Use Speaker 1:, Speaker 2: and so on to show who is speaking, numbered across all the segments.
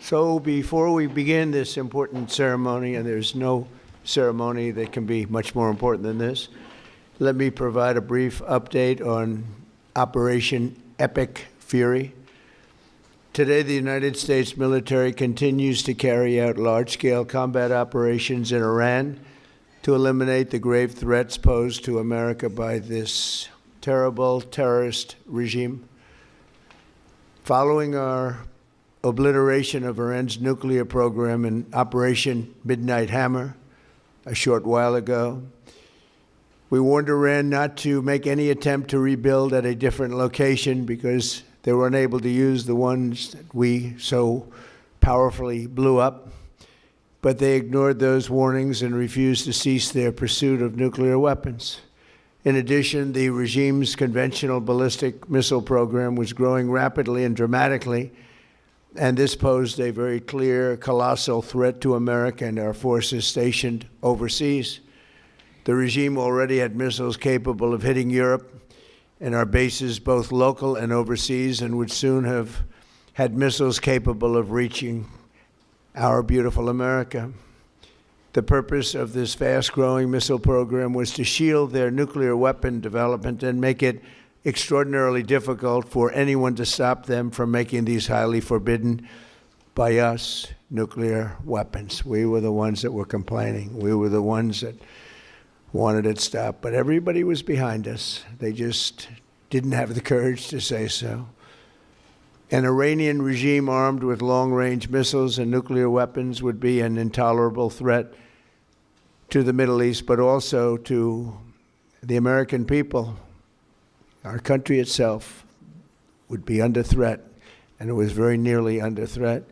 Speaker 1: So before we begin this important ceremony, and there's no ceremony that can be much more important than this, let me provide a brief update on Operation Epic Fury. Today, the United States military continues to carry out large-scale combat operations in Iran to eliminate the grave threats posed to America by this terrible terrorist regime. Following our obliteration of Iran's nuclear program in Operation Midnight Hammer a short while ago, we warned Iran not to make any attempt to rebuild at a different location because they were unable to use the ones that we so powerfully blew up. But they ignored those warnings and refused to cease their pursuit of nuclear weapons. In addition, the regime's conventional ballistic missile program was growing rapidly and dramatically, and this posed a very clear, colossal threat to America and our forces stationed overseas. The regime already had missiles capable of hitting Europe and our bases, both local and overseas, and would soon have had missiles capable of reaching our beautiful America. The purpose of this fast-growing missile program was to shield their nuclear weapon development and make it extraordinarily difficult for anyone to stop them from making these highly forbidden by us nuclear weapons. We were the ones that were complaining. We were the ones that wanted it stopped. But everybody was behind us. They just didn't have the courage to say so. An Iranian regime armed with long-range missiles and nuclear weapons would be an intolerable threat to the Middle East, but also to the American people. Our country itself would be under threat, and it was very nearly under threat.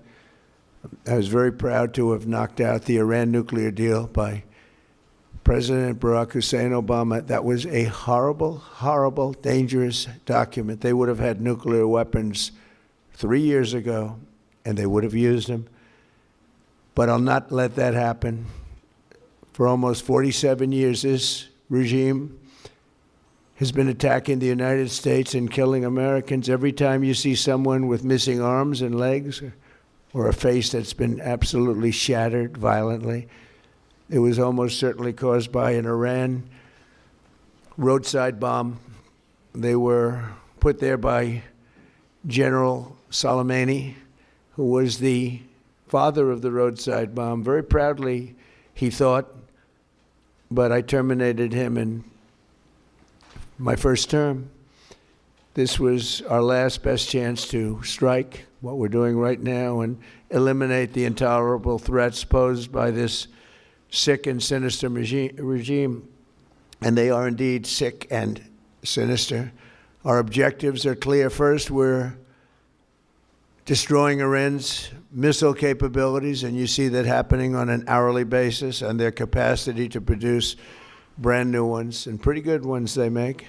Speaker 1: I was very proud to have knocked out the Iran nuclear deal by President Barack Hussein Obama. That was a horrible, horrible, dangerous document. They would have had nuclear weapons 3 years ago, and they would have used them. But I'll not let that happen. For almost 47 years, this regime has been attacking the United States and killing Americans. Every time you see someone with missing arms and legs or a face that's been absolutely shattered violently, it was almost certainly caused by an Iran roadside bomb. They were put there by General Soleimani, who was the father of the roadside bomb. Very proudly, he thought, but I terminated him in my first term. This was our last best chance to strike what we're doing right now and eliminate the intolerable threats posed by this sick and sinister regime. And they are indeed sick and sinister. Our objectives are clear. First, we're destroying Iran's missile capabilities, and you see that happening on an hourly basis, and their capacity to produce brand new ones, and pretty good ones they make.